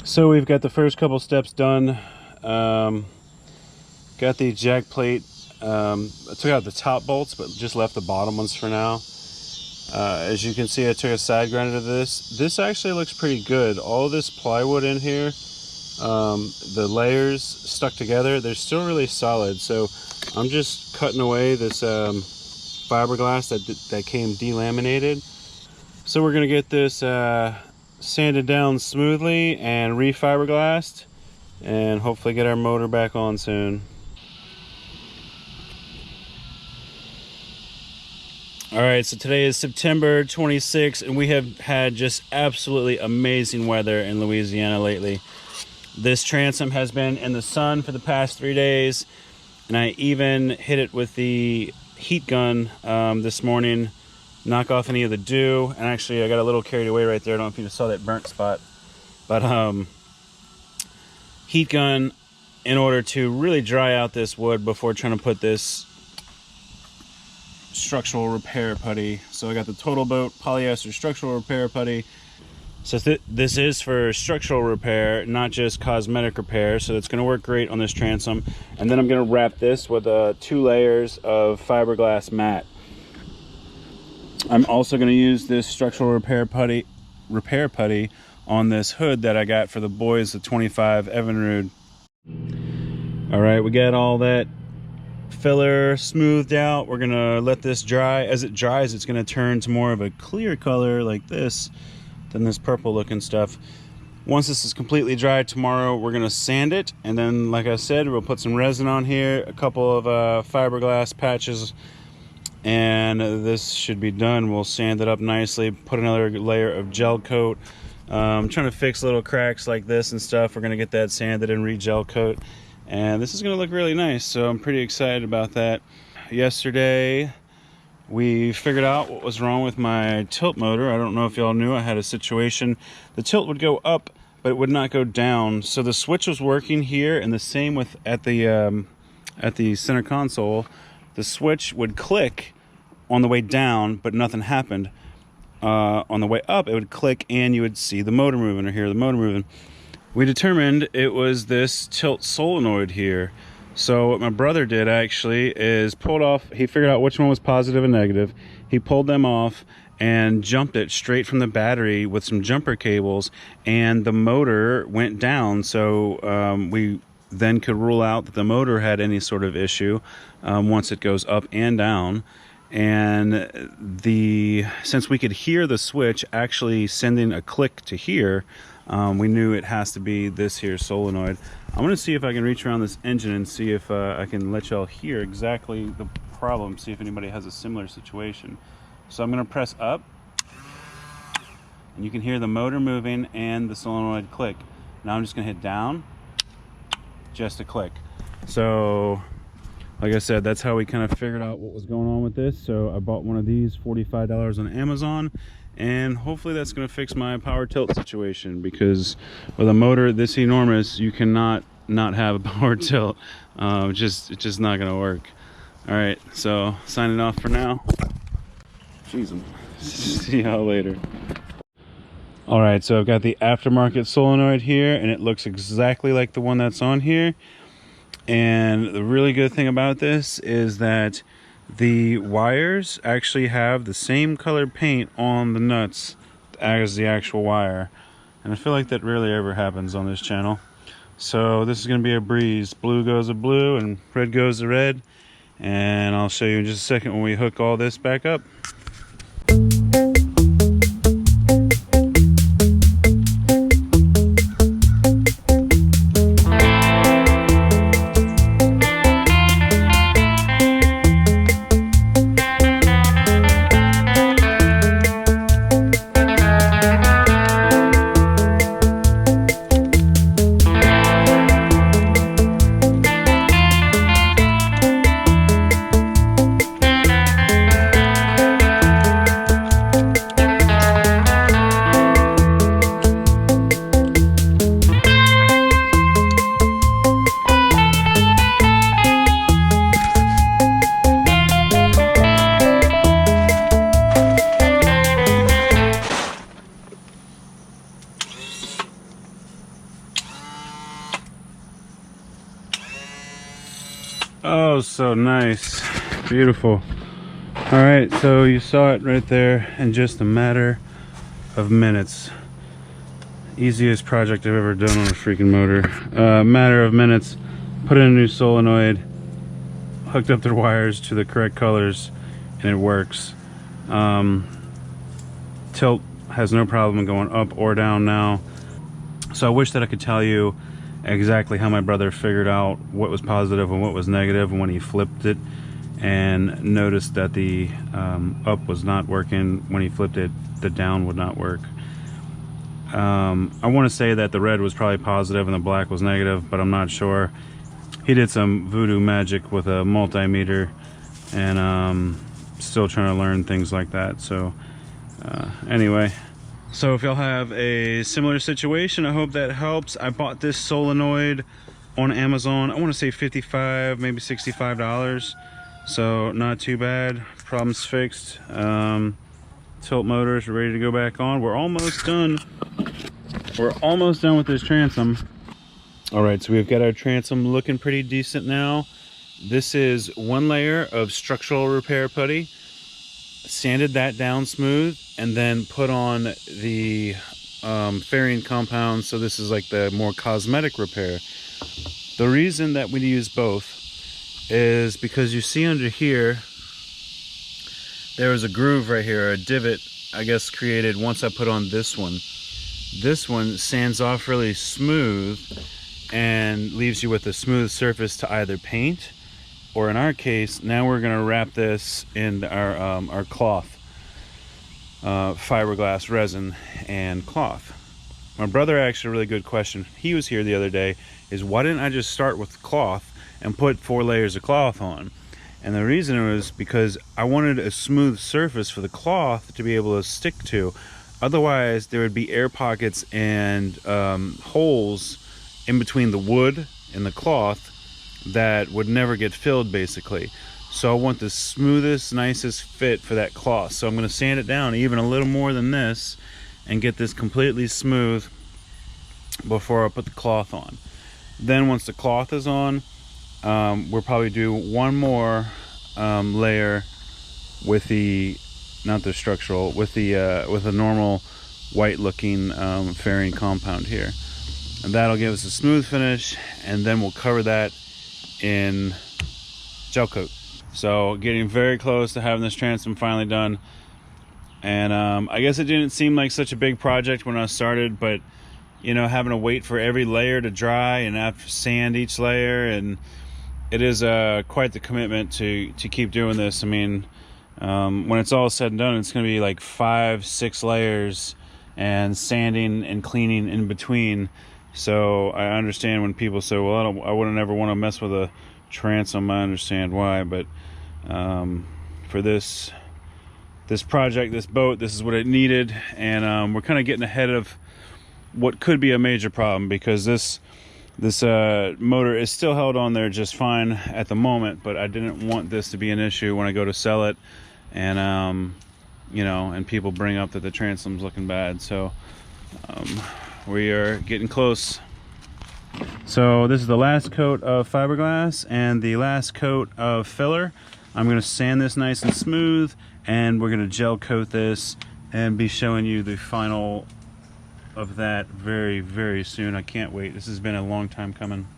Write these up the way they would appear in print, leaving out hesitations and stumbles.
So we've got the first couple steps done. Got the jack plate. I took out the top bolts, but just left the bottom ones for now. As you can see, I took a side grinder to this. This actually looks pretty good. All this plywood in here, the layers stuck together, they're still really solid. So I'm just cutting away this fiberglass that came delaminated. So we're gonna get this sanded down smoothly and re-fiberglassed, and hopefully get our motor back on soon. All right, so today is September 26th, and we have had just absolutely amazing weather in Louisiana lately. This transom has been in the sun for the past 3 days, and I even hit it with the heat gun this morning, knock off any of the dew. And actually, I got a little carried away right there. I don't know if you saw that burnt spot, but heat gun in order to really dry out this wood before trying to put this structural repair putty. So I got the Total Boat polyester structural repair putty. So this is for structural repair, not just cosmetic repair. So it's going to work great on this transom. And then I'm going to wrap this with 2 layers of fiberglass mat. I'm also going to use this structural repair putty on this hood that I got for the boys, the 25 Evinrude. All right, we got all that filler smoothed out. We're gonna let this dry. As it dries, it's gonna turn to more of a clear color like this than this purple looking stuff. Once this is completely dry tomorrow, we're gonna sand it, and then, like I said, we'll put some resin on here, a couple of fiberglass patches, and this should be done. We'll sand it up nicely, put another layer of gel coat. I'm trying to fix little cracks like this and stuff. We're gonna get that sanded and re-gel coat, and this is gonna look really nice. So I'm pretty excited about that. Yesterday we figured out what was wrong with my tilt motor. I don't know if y'all knew I had a situation. The tilt would go up, but it would not go down. So the switch was working here, and the same with at the center console. The switch would click on the way down, but nothing happened. On the way up, it would click, and you would see the motor moving or hear the motor moving. We determined it was this tilt solenoid here. So what my brother did actually is pulled off, he figured out which one was positive and negative. He pulled them off and jumped it straight from the battery with some jumper cables, and the motor went down. So we then could rule out that the motor had any sort of issue once it goes up and down. And since we could hear the switch actually sending a click to here, we knew it has to be this here solenoid. I'm going to see if I can reach around this engine and see if I can let y'all hear exactly the problem, see if anybody has a similar situation. So I'm going to press up, and you can hear the motor moving and the solenoid click. Now I'm just going to hit down, just a click. So like I said, that's how we kind of figured out what was going on with this. So I bought one of these, $45 on Amazon, and hopefully that's going to fix my power tilt situation, because with a motor this enormous, you cannot not have a power tilt. It's just not going to work. All right, so signing off for now. Jeez, see y'all later. All right, so I've got the aftermarket solenoid here, and it looks exactly like the one that's on here. And the really good thing about this is that the wires actually have the same colored paint on the nuts as the actual wire. And I feel like that rarely ever happens on this channel. So this is going to be a breeze. Blue goes to blue and red goes to red. And I'll show you in just a second when we hook all this back up. Oh, so nice. Beautiful. All right, so you saw it right there in just a matter of minutes. Easiest project I've ever done on a freaking motor. Matter of minutes. Put in a new solenoid, hooked up the wires to the correct colors, and it works. Tilt has no problem going up or down now. So I wish that I could tell you exactly how my brother figured out what was positive and what was negative when he flipped it, and noticed that the up was not working. When he flipped it, the down would not work. I want to say that the red was probably positive and the black was negative, but I'm not sure. He did some voodoo magic with a multimeter, and still trying to learn things like that. So anyway, so if y'all have a similar situation, I hope that helps. I bought this solenoid on Amazon. I want to say $55, maybe $65. So not too bad. Problem's fixed. Tilt motors ready to go back on. We're almost done. We're almost done with this transom. All right, so we've got our transom looking pretty decent now. This is one layer of structural repair putty. Sanded that down smooth, and then put on the fairing compound. So this is like the more cosmetic repair. The reason that we use both is because you see under here there is a groove right here, a divot, I guess, created once I put on this one. This one sands off really smooth and leaves you with a smooth surface to either paint, or in our case, now we're gonna wrap this in our cloth, fiberglass resin and cloth. My brother asked a really good question. He was here the other day, is why didn't I just start with cloth and put 4 layers of cloth on? And the reason was because I wanted a smooth surface for the cloth to be able to stick to. Otherwise, there would be air pockets and holes in between the wood and the cloth that would never get filled, basically. So I want the smoothest, nicest fit for that cloth. So I'm going to sand it down even a little more than this and get this completely smooth before I put the cloth on. Then once the cloth is on, we'll probably do one more layer with the, not the structural, with a normal white looking fairing compound here, and that'll give us a smooth finish, and then we'll cover that in gel coat. So getting very close to having this transom finally done. And I guess it didn't seem like such a big project when I started, but you know, having to wait for every layer to dry and have to sand each layer, and it is quite the commitment to keep doing this. I mean, when it's all said and done, it's going to be like 5-6 layers and sanding and cleaning in between. So I understand when people say, well, I wouldn't ever want to mess with a transom. I understand why, but for this project, this boat, this is what it needed. And we're kind of getting ahead of what could be a major problem, because this motor is still held on there just fine at the moment, but I didn't want this to be an issue when I go to sell it, and you know, and people bring up that the transom's looking bad. So we are getting close. So this is the last coat of fiberglass and the last coat of filler. I'm going to sand this nice and smooth, and we're going to gel coat this and be showing you the final of that very, very soon. I can't wait. This has been a long time coming.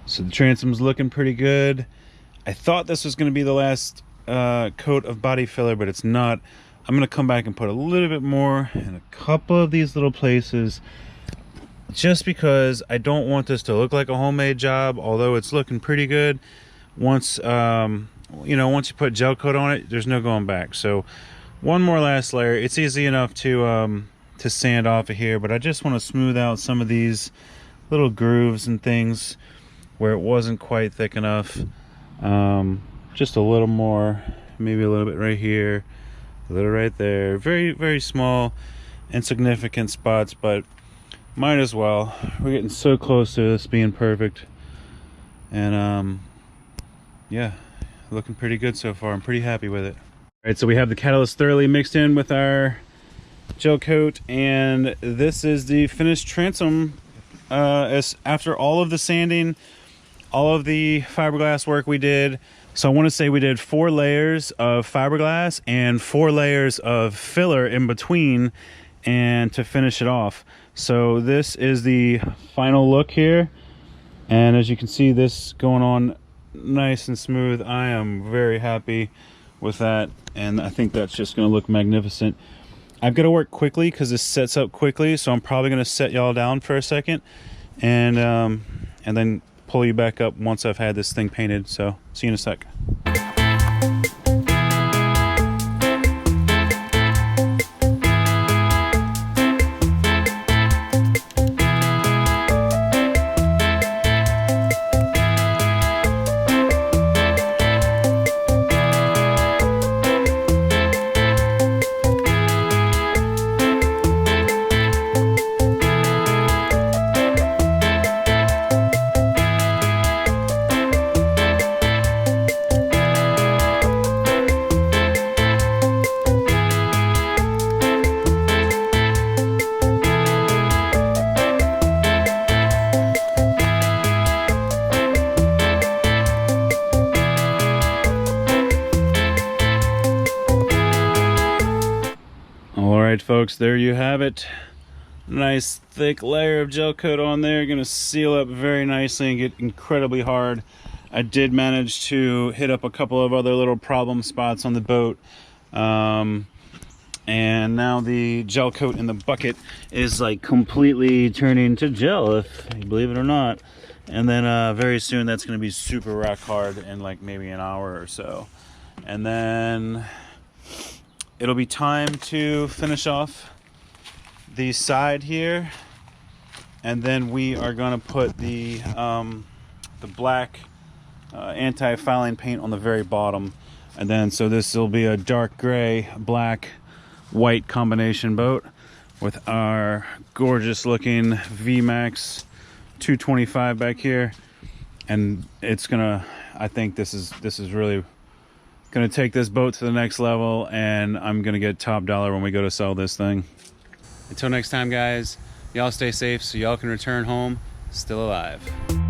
So the transom's looking pretty good. I thought this was going to be the last coat of body filler, but it's not. I'm going to come back and put a little bit more in a couple of these little places, just because I don't want this to look like a homemade job, although it's looking pretty good. Once you know, once you put gel coat on it, there's no going back. So one more last layer. It's easy enough to sand off of here, but I just want to smooth out some of these little grooves and things where it wasn't quite thick enough. just a little more, maybe a little bit right here, a little right there. Very, very small, insignificant spots, but might as well. We're getting so close to this being perfect. And yeah, looking pretty good so far. I'm pretty happy with it. All right, so we have the catalyst thoroughly mixed in with our gel coat, and this is the finished transom. As after all of the sanding, all of the fiberglass work we did. So I want to say we did 4 layers of fiberglass and 4 layers of filler in between, and to finish it off. So this is the final look here, and as you can see, this going on nice and smooth. I am very happy with that, and I think that's just going to look magnificent. I've got to work quickly because this sets up quickly, so I'm probably going to set y'all down for a second, and then pull you back up once I've had this thing painted. So see you in a sec. Alright folks, there you have it. Nice thick layer of gel coat on there. Gonna seal up very nicely and get incredibly hard. I did manage to hit up a couple of other little problem spots on the boat. And now the gel coat in the bucket is like completely turning to gel, if you believe it or not. And then very soon that's gonna be super rock hard in like maybe an hour or so. And then it'll be time to finish off the side here, and then we are going to put the black anti-fouling paint on the very bottom, and then so this will be a dark gray, black, white combination boat with our gorgeous looking VMAX 225 back here, and it's gonna, I think this is really gonna take this boat to the next level, and I'm gonna get top dollar when we go to sell this thing. Until next time guys, y'all stay safe so y'all can return home still alive.